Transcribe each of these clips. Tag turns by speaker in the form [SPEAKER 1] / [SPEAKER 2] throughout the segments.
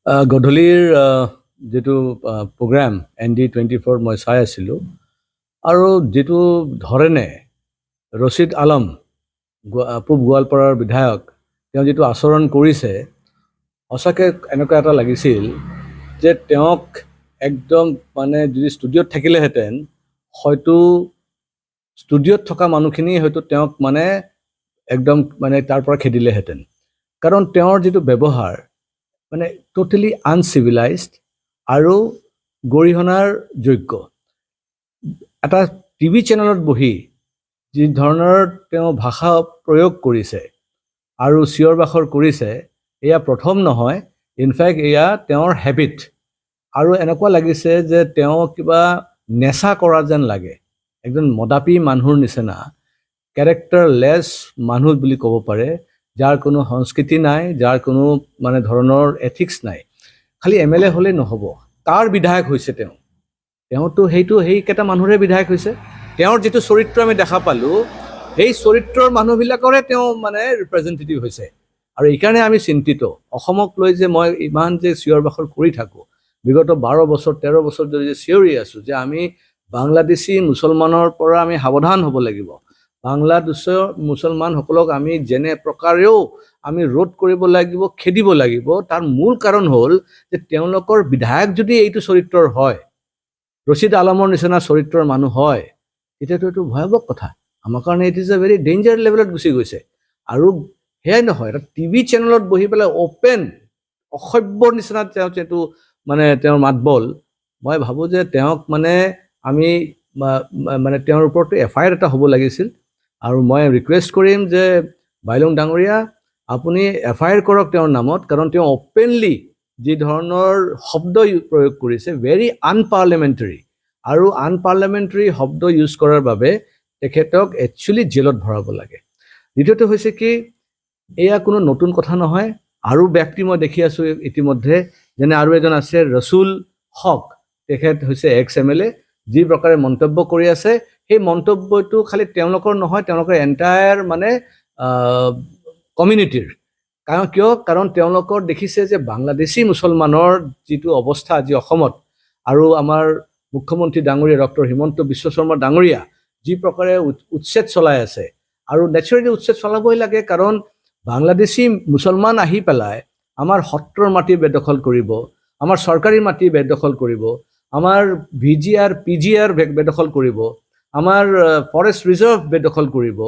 [SPEAKER 1] গধূলিৰ যিটো programme ND24 মই চাই আছিলোঁ আৰু যিটো ধৰণে ৰছিদ আলম পূব গোৱালপাৰাৰ বিধায়ক তেওঁ যিটো আচৰণ কৰিছে সঁচাকৈ এনেকুৱা এটা লাগিছিল যে তেওঁক একদম মানে যদি ষ্টুডিঅ'ত থাকিলেহেঁতেন হয়তো ষ্টুডিঅ'ত থকা মানুহখিনি হয়তো তেওঁক মানে একদম মানে তাৰ পৰা খেদিলেহেঁতেন কাৰণ তেওঁৰ যিটো ব্যৱহাৰ মানে টোটেলি আনচিভিলাইজড আৰু গৰিহণাৰ যোগ্য এটা টিভি চেনেলত বহি যি ধৰণৰ তেওঁ ভাষা প্ৰয়োগ কৰিছে আৰু চিঞৰ বাখৰ কৰিছে এয়া প্ৰথম নহয় ইনফেক্ট এয়া তেওঁৰ হেবিট আৰু এনেকুৱা লাগিছে যে তেওঁ কিবা নেচা কৰা যেন লাগে একজন মদাপী মানুহৰ নিচিনা কেৰেক্টাৰলেছ মানুহ বুলি ক'ব পাৰে যাৰ কোনো সংস্কৃতি নাই যাৰ কোনো মানে ধৰণৰ এথিক্স নাই খালি MLA হ'লেই নহ'ব তাৰ বিধায়ক হৈছে তেওঁতো সেইকেইটা মানুহৰে বিধায়ক হৈছে তেওঁৰ যিটো চৰিত্ৰ আমি দেখা পালোঁ সেই চৰিত্ৰৰ মানুহবিলাকৰে তেওঁ মানে ৰিপ্ৰেজেণ্টেটিভ হৈছে আৰু এইকাৰণে আমি চিন্তিত অসমক লৈ যে মই ইমান যে চিঞৰ বাখৰ কৰি থাকোঁ বিগত 12 বছৰ 13 বছৰ ধৰি যে চিঞৰি আছোঁ যে আমি বাংলাদেশী মুছলমানৰ পৰা আমি সাৱধান হ'ব লাগিব বাংলাদেশৰ মুছলমানসকলক আমি যেনে প্ৰকাৰেও আমি ৰোধ কৰিব লাগিব খেদিব লাগিব তাৰ মূল কাৰণ হ'ল যে তেওঁলোকৰ বিধায়ক যদি এইটো চৰিত্ৰৰ হয় ৰছিদ আলমৰ নিচিনা চৰিত্ৰৰ মানুহ হয় তেতিয়াতো এইটো ভয়াৱহ কথা আমাৰ কাৰণে it is a very danger লেভেলত গুচি গৈছে আৰু সেয়াই নহয় এটা টিভি চেনেলত বহি পেলাই অ'পেন অসভ্যৰ নিচিনা তেওঁ যিটো মানে তেওঁৰ মাতবল মই ভাবোঁ যে তেওঁক মানে আমি মানে তেওঁৰ ওপৰত FIR এটা হ'ব লাগিছিল আৰু মই ৰিকুৱেষ্ট কৰিম যে বাইলুং ডাঙৰীয়া আপুনি FIR কৰক তেওঁৰ নামত কাৰণ তেওঁ অ'পেনলি যি ধৰণৰ শব্দ প্ৰয়োগ কৰিছে ভেৰি আনপাৰ্লিয়ামেণ্টাৰী আৰু আনপাৰ্লিয়ামেণ্টাৰী শব্দ ইউজ কৰাৰ বাবে তেখেতক একচুৱেলি জেলত ভৰাব লাগে দ্বিতীয়টো হৈছে কি এয়া কোনো নতুন কথা নহয় আৰু ব্যক্তি মই দেখি আছোঁ ইতিমধ্যে যেনে আৰু এজন আছে ৰছুল হক তেখেত হৈছে MLA যি প্ৰকাৰে মন্তব্য কৰি আছে সেই মন্তব্যটো খালি তেওঁলোকৰ নহয় তেওঁলোকৰ এণ্টায়াৰ মানে কমিউনিটিৰ কাৰণ তেওঁলোকৰ দেখিছে যে বাংলাদেশী মুছলমানৰ যিটো অৱস্থা আজি অসমত আৰু আমাৰ মুখ্যমন্ত্ৰী ডাঙৰীয়া ডক্টৰ হিমন্ত বিশ্ব শৰ্মা ডাঙৰীয়া যি প্ৰকাৰে উচ্ছেদ চলাই আছে আৰু নেচাৰেলি উচ্ছেদ চলাবই লাগে কাৰণ বাংলাদেশী মুছলমান আহি পেলাই আমাৰ সত্ৰৰ মাটি বেদখল কৰিব আমাৰ চৰকাৰী মাটি বেদখল কৰিব আমাৰ VGR PGR বেদখল কৰিব আমাৰ ফৰেষ্ট ৰিজাৰ্ভ বেদখল কৰিব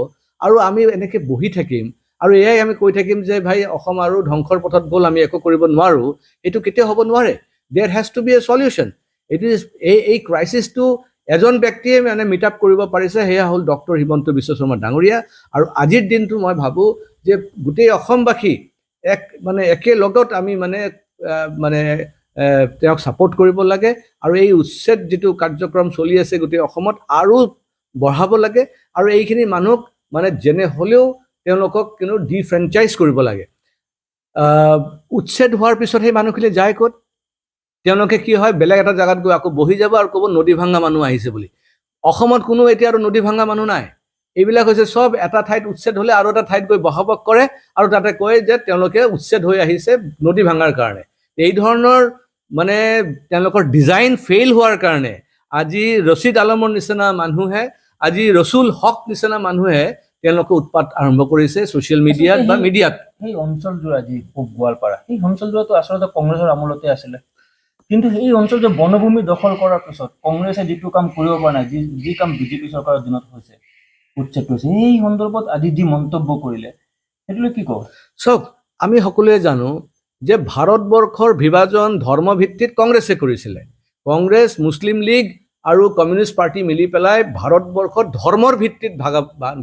[SPEAKER 1] আৰু আমি এনেকৈ বহি থাকিম আৰু এয়াই আমি কৈ থাকিম যে ভাই অসম আৰু ধ্বংসৰ পথত গ'ল আমি একো কৰিব নোৱাৰোঁ এইটো কেতিয়াও হ'ব নোৱাৰে there has to be a solution it is এই ক্ৰাইচিছটো এজন ব্যক্তিয়ে মানে মিট আপ কৰিব পাৰিছে সেয়া হ'ল ডক্টৰ হিমন্ত বিশ্ব শৰ্মা ডাঙৰীয়া আৰু আজিৰ দিনটো মই ভাবোঁ যে গোটেই অসমবাসী একেলগত আমি মানে তেওঁক ছাপোৰ্ট কৰিব লাগে আৰু এই উচ্ছেদ যিটো কাৰ্যক্ৰম চলি আছে গোটেই অসমত আৰু বঢ়াব লাগে আৰু এইখিনি মানুহক মানে যেনে হ'লেও তেওঁলোকক কিন্তু ডিফ্ৰেঞ্চাইজ কৰিব লাগে উচ্ছেদ হোৱাৰ পিছত সেই মানুহখিনি যায় ক'ত তেওঁলোকে কি হয় বেলেগ এটা জেগাত গৈ আকৌ বহি যাব আৰু ক'ব নদী ভাঙা মানুহ আহিছে বুলি অসমত কোনো এতিয়া আৰু নদী ভাঙা মানুহ নাই এইবিলাক হৈছে সব এটা ঠাইত উচ্ছেদ হ'লে আৰু এটা ঠাইত গৈ বসবাস কৰে আৰু তাতে কয় যে তেওঁলোকে উচ্ছেদ হৈ আহিছে নদী ভাঙাৰ কাৰণে এই ধৰণৰ মানে তেওঁলোকৰ ডিজাইন ফেইল হোৱাৰ কাৰণে আজি ৰছিদ আলমৰ নিচিনা মানুহে আজি ৰছুল হক নিচিনা মানুহে তেওঁলোকে উৎপাত আৰম্ভ কৰিছে ছ'চিয়েল মিডিয়াত বা মিডিয়াত
[SPEAKER 2] সেই অঞ্চলজোৰা যি পূব গোৱালপাৰা সেই অঞ্চলজোৰাটো আচলতে কংগ্ৰেছৰ আমোলতে আছিলে কিন্তু এই অঞ্চলটো বনভূমি দখল কৰাৰ পিছত কংগ্ৰেছে যিটো কাম কৰিব পৰা নাই যি কাম বিজেপি চৰকাৰৰ দিনত হৈছে উচ্ছেদ হৈছে সেই সন্দৰ্ভত আজি যি মন্তব্য কৰিলে সেইটোলৈ কি কওঁ
[SPEAKER 1] চাওক আমি সকলোৱে জানো যে ভাৰতবৰ্ষৰ বিভাজন ধৰ্মভিত্তিত কংগ্ৰেছে কৰিছিলে কংগ্ৰেছ মুছলিম লীগ আৰু কমিউনিষ্ট পাৰ্টি মিলি পেলাই ভাৰতবৰ্ষত ধৰ্মৰ ভিত্তিত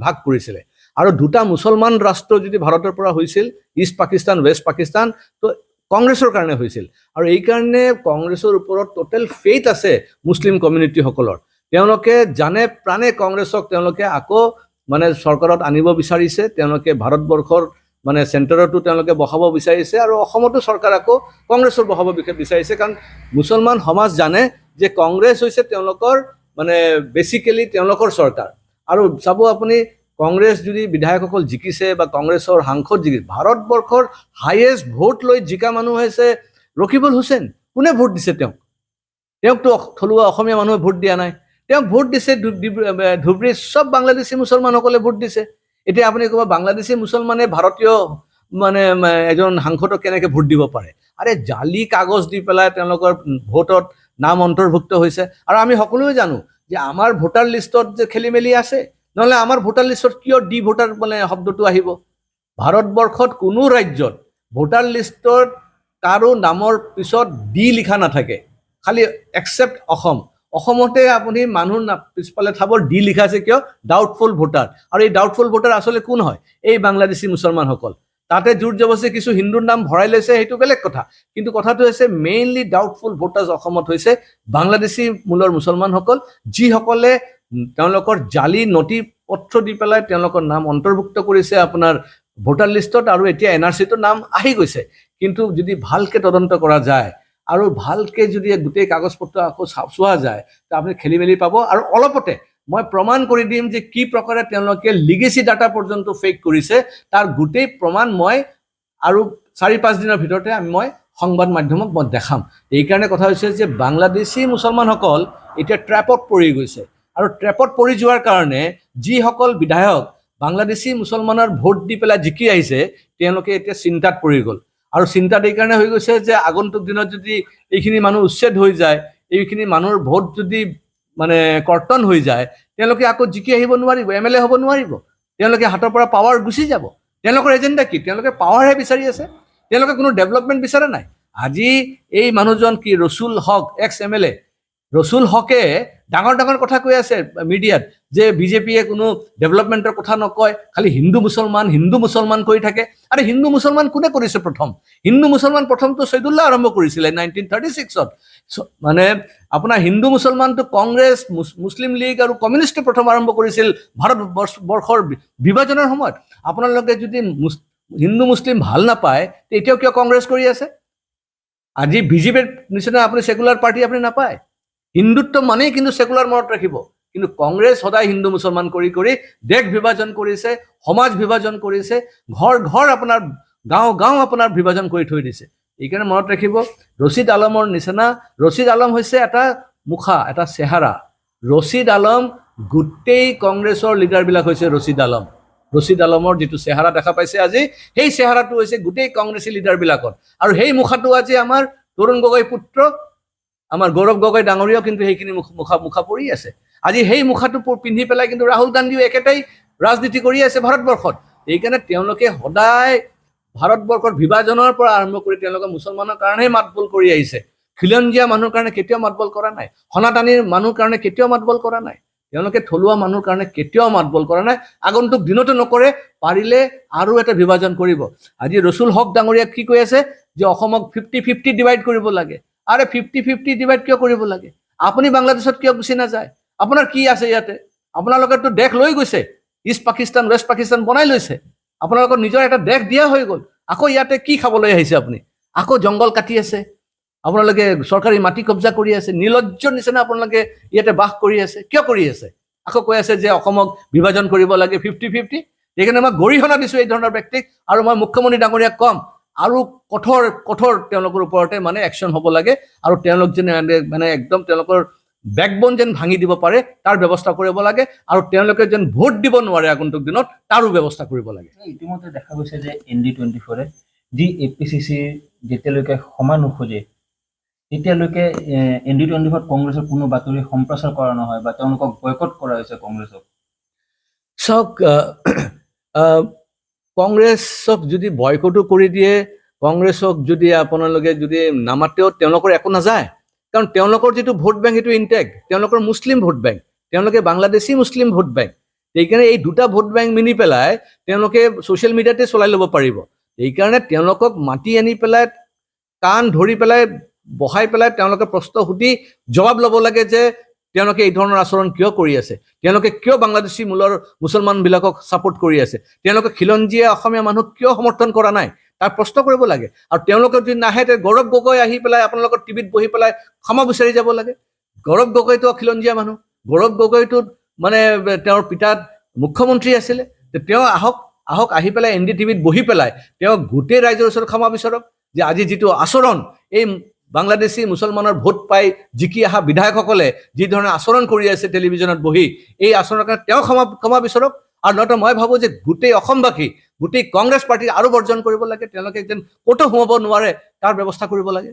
[SPEAKER 1] ভাগ কৰিছিলে আৰু দুটা মুছলমান ৰাষ্ট্ৰ যদি ভাৰতৰ পৰা হৈছিল ইষ্ট পাকিস্তান ৱেষ্ট পাকিস্তান তো কংগ্ৰেছৰ কাৰণে হৈছিল আৰু এইকাৰণে কংগ্ৰেছৰ ওপৰত টোটেল ফেইথ আছে মুছলিম কমিউনিটিসকলৰ তেওঁলোকে জানে প্ৰাণে কংগ্ৰেছক তেওঁলোকে আকৌ মানে চৰকাৰত আনিব বিচাৰিছে তেওঁলোকে ভাৰতবৰ্ষৰ মানে চেণ্টাৰতো তেওঁলোকে বহাব বিচাৰিছে আৰু অসমতো চৰকাৰ আকৌ কংগ্ৰেছৰ বহাব বিচাৰিছে কাৰণ মুছলমান সমাজ জানে যে কংগ্ৰেছ হৈছে তেওঁলোকৰ মানে বেচিকেলি তেওঁলোকৰ চৰকাৰ আৰু চাব আপুনি কংগ্ৰেছ যদি বিধায়কসকল জিকিছে বা কংগ্ৰেছৰ সাংসদ জিকিছে ভাৰতবৰ্ষৰ হাইয়েষ্ট ভোট লৈ জিকা মানুহ হৈছে ৰকিবুল হুছেইন কোনে ভোট দিছে তেওঁকতো থলুৱা অসমীয়া মানুহে ভোট দিয়া নাই তেওঁক ভোট দিছে ধুবুৰীৰ চব বাংলাদেশী মুছলমানসকলে ভোট দিছে এতিয়া আপুনি ক'ব বাংলাদেশী মুছলমানে ভাৰতীয় মানে এজন সাংসদক কেনেকৈ ভোট দিব পাৰে আৰে জালি কাগজ দি পেলাই তেওঁলোকৰ ভোটত নাম অন্তৰ্ভুক্ত হৈছে আৰু আমি সকলোৱে জানো যে আমাৰ ভোটাৰ লিষ্টত যে খেলি মেলি আছে নহ'লে আমাৰ ভোটাৰ লিষ্টত কিয় ডি ভোটাৰ মানে শব্দটো আহিব ভাৰতবৰ্ষত কোনো ৰাজ্যত ভোটাৰ লিষ্টত কাৰো নামৰ পিছত ডি লিখা নাথাকে খালি একচেপ্ট অসমতে আপুনি মানুহ পিছফালে চাব ডি লিখা আছে কিয় ডাউটফুল ভোটাৰ আৰু এই ডাউটফুল ভোটাৰ আচলতে কোন হয় এই বাংলাদেশী মুছলমানসকল তাতে জোৰ জবৰদস্তি কিছু হিন্দুৰ নাম ভৰাই লৈছে সেইটো বেলেগ কথা কিন্তু কথাটো হৈছে মেইনলি ডাউটফুল ভোটাৰ্ছ অসমত হৈছে বাংলাদেশী মূলৰ মুছলমানসকল যিসকলে তেওঁলোকৰ জালি নথি পত্ৰ দি পেলাই তেওঁলোকৰ নাম অন্তৰ্ভুক্ত কৰিছে আপোনাৰ ভোটাৰ লিষ্টত আৰু এতিয়া NRC-টো নাম আহি গৈছে কিন্তু যদি ভালকৈ তদন্ত কৰা যায় আৰু ভালকৈ যদি গোটেই কাগজ পত্ৰ আকৌ চোৱা যায় তো আপুনি খেলি মেলি পাব আৰু অলপতে মই প্ৰমাণ কৰি দিম যে কি প্ৰকাৰে তেওঁলোকে লিগেসি ডাটা পৰ্যন্ত ফেক কৰিছে তাৰ গোটেই প্ৰমাণ মই আৰু 4-5 দিনৰ ভিতৰতে মই সংবাদ মাধ্যমক মই দেখাম এই কাৰণে কথা হৈছে যে বাংলাদেশী মুছলমানসকল এতিয়া ট্ৰেপত পৰি গৈছে আৰু ট্ৰেপত পৰি যোৱাৰ কাৰণে যিসকল বিধায়ক বাংলাদেশী মুছলমানৰ ভোট দি পেলাই জিকি আহিছে তেওঁলোকে এতিয়া চিন্তাত পৰি গ'ল আৰু চিন্তাত এই কাৰণে হৈ গৈছে যে আগন্তুক দিনত যদি এইখিনি মানুহ উচ্ছেদ হৈ যায় এইখিনি মানুহৰ ভোট যদি মানে কৰ্তন হৈ যায় তেওঁলোকে আকৌ জিকি আহিব নোৱাৰিব MLA হ'ব নোৱাৰিব তেওঁলোকে হাতৰ পৰা পাৱাৰ গুচি যাব তেওঁলোকৰ এজেণ্ডা কি তেওঁলোকে পাৱাৰহে বিচাৰি আছে তেওঁলোকে কোনো ডেভেলপমেণ্ট বিচাৰা নাই আজি এই মানুহজন কি ৰসুল হক এক্স MLA ৰসুল হকে ডাঙৰ ডাঙৰ কথা কৈ আছে মিডিয়াত যে বিজেপিয়ে কোনো ডেভেলপমেণ্টৰ কথা নকয় খালি হিন্দু মুছলমান কৈ থাকে আৰে হিন্দু মুছলমান কোনে কৰিছে প্ৰথম হিন্দু মুছলমান প্ৰথমটো সৈদুল্লাহ আৰম্ভ কৰিছিলে 1936ত মানে আপোনাৰ হিন্দু মুছলমানটো কংগ্ৰেছ মুছলিম লীগ আৰু কমিউনিষ্টে প্ৰথম আৰম্ভ কৰিছিল ভাৰতবৰ্ষৰ বিভাজনৰ সময়ত আপোনালোকে যদি হিন্দু মুছলিম ভাল নাপায় তেতিয়াও কিয় কংগ্ৰেছ কৰি আছে আজি বিজেপিৰ নিচিনা আপুনি সেকুলাৰ পাৰ্টি আপুনি নাপায় হিন্দুত্ব মানেই কিন্তু সেকুলাৰ মনত ৰাখিব কিন্তু কংগ্ৰেছ সদায় হিন্দু মুছলমান কৰি দেশ বিভাজন কৰিছে সমাজ বিভাজন কৰিছে ঘৰ আপোনাৰ গাঁও আপোনাৰ বিভাজন কৰি থৈ দিছে এইকাৰণে মনত ৰাখিব ৰছিদ আলমৰ নিচিনা ৰছিদ আলম হৈছে এটা মুখা এটা চেহাৰা ৰছিদ আলম গোটেই কংগ্ৰেছৰ লিডাৰবিলাক হৈছে ৰছিদ আলমৰ যিটো চেহাৰা দেখা পাইছে আজি সেই চেহাৰাটো হৈছে গোটেই কংগ্ৰেছী লিডাৰবিলাকৰ আৰু সেই মুখাটো আজি আমাৰ তৰুণ গগৈ পুত্ৰ আমাৰ গৌৰৱ গগৈ ডাঙৰীয়াও কিন্তু সেইখিনি মুখা পৰি আছে আজি সেই মুখাটো পিন্ধি পেলাই কিন্তু ৰাহুল গান্ধীও একেটাই ৰাজনীতি কৰি আছে ভাৰতবৰ্ষত এইকাৰণে তেওঁলোকে সদায় ভাৰতবৰ্ষৰ বিভাজনৰ পৰা আৰম্ভ কৰি তেওঁলোকে মুছলমানৰ কাৰণেই মাতবোল কৰি আহিছে খিলঞ্জীয়া মানুহৰ কাৰণে কেতিয়াও মাতবোল কৰা নাই সনাতনীৰ মানুহৰ কাৰণে কেতিয়াও মাতবোল কৰা নাই তেওঁলোকে থলুৱা মানুহৰ কাৰণে কেতিয়াও মাতবোল কৰা নাই আগন্তুক দিনতো নকৰে পাৰিলে আৰু এটা বিভাজন কৰিব আজি ৰসুল হক ডাঙৰীয়াক কি কৈ আছে যে অসমক 50-50 ডিভাইড কৰিব লাগে আৰে 50-50 ডিভাইড কিয় কৰিব লাগে আপুনি বাংলাদেশত কিয় গুচি নাযায় আপোনাৰ কি আছে ইয়াতে আপোনালোকেতো দেশ লৈ গৈছে ইষ্ট পাকিস্তান ৱেষ্ট পাকিস্তান বনাই লৈছে আপোনালোকৰ নিজৰ এটা দেশ দিয়া হৈ গ'ল আকৌ ইয়াতে কি খাবলৈ আহিছে আপুনি আকৌ জংগল কাটি আছে আপোনালোকে চৰকাৰী মাটি কব্জা কৰি আছে নিলজ্জৰ নিচিনা আপোনালোকে ইয়াতে বাস কৰি আছে কিয় কৰি আছে আকৌ কৈ আছে যে অসমক বিভাজন কৰিব লাগে 50-50 এইকাৰণে মই গৰিহণা দিছোঁ এই ধৰণৰ ব্যক্তিক আৰু মই মুখ্যমন্ত্ৰী ডাঙৰীয়াক কম আৰু কঠোৰ তেওঁলোকৰ ওপৰতে মানে একশ্যন হ'ব লাগে আৰু তেওঁলোক যেন মানে একদম তেওঁলোকৰ বেকবোন যেন ভাঙি দিব পাৰে তাৰ ব্যৱস্থা কৰিব লাগে আৰু তেওঁলোকে যেন ভোট দিব নোৱাৰে আগন্তুক দিনত তাৰো ব্যৱস্থা কৰিব লাগে
[SPEAKER 2] ইতিমধ্যে দেখা গৈছে যে ND24 যি APCC যেতিয়ালৈকে সময় নোখোজে তেতিয়ালৈকে ND24 কংগ্ৰেছৰ কোনো বাতৰি সম্প্ৰচাৰ কৰা নহয় বা তেওঁলোকক বয়কট কৰা হৈছে কংগ্ৰেছক
[SPEAKER 1] চাওক কংগ্ৰেছক যদি বয়কটো কৰি দিয়ে কংগ্ৰেছক যদি আপোনালোকে যদি নামাতেও তেওঁলোকৰ একো নাযায় কাৰণ তেওঁলোকৰ যিটো ভোট বেংক সেইটো ইনটেক্ট তেওঁলোকৰ মুছলিম ভোট বেংক তেওঁলোকে বাংলাদেশী মুছলিম ভোট বেংক এইকাৰণে এই দুটা ভোট বেংক মিলি পেলাই তেওঁলোকে ছ'চিয়েল মিডিয়াতে চলাই ল'ব পাৰিব এইকাৰণে তেওঁলোকক মাতি আনি পেলাই কাণ ধৰি পেলাই বহাই পেলাই তেওঁলোকে প্ৰশ্ন সুধি জবাব ল'ব লাগে যে তেওঁলোকে এই ধৰণৰ আচৰণ কিয় কৰি আছে তেওঁলোকে কিয় বাংলাদেশী মূলৰ মুছলমানবিলাকক ছাপোৰ্ট কৰি আছে তেওঁলোকে খিলঞ্জীয়া অসমীয়া মানুহক কিয় সমৰ্থন কৰা নাই তাৰ প্ৰশ্ন কৰিব লাগে আৰু তেওঁলোকে যদি নাহে তে গৌৰৱ গগৈ আহি পেলাই আপোনালোকৰ টিভিত বহি পেলাই ক্ষমা বিচাৰি যাব লাগে গৌৰৱ গগৈটো খিলঞ্জীয়া মানুহ গৌৰৱ গগৈটো মানে তেওঁৰ পিতাত মুখ্যমন্ত্ৰী আছিলে তেওঁ আহক আহি পেলাই NDTVত বহি পেলাই তেওঁ গোটেই ৰাইজৰ ওচৰত ক্ষমা বিচাৰক যে আজি যিটো আচৰণ এই বাংলাদেশী মুছলমানৰ ভোট পাই জিকি অহা বিধায়কসকলে যি ধৰণে আচৰণ কৰি আছে টেলিভিশ্যনত বহি, এই আচৰণৰ কাৰণে তেওঁ ক্ষমা বিচৰক। আৰু নহয়তো মই ভাবোঁ যে গোটেই অসমবাসী, গোটেই কংগ্ৰেছ পাৰ্টীক আৰু বৰ্জন কৰিব লাগে, তেওঁলোকে যেন ক'তো সোমাব নোৱাৰে তাৰ ব্যৱস্থা কৰিব লাগে।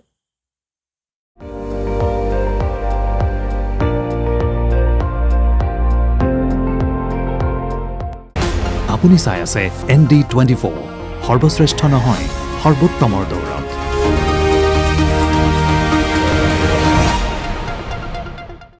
[SPEAKER 3] আপুনি চাই আছে ND24, সৰ্বশ্ৰেষ্ঠ নহয় সৰ্বোত্তমৰ দৌৰ।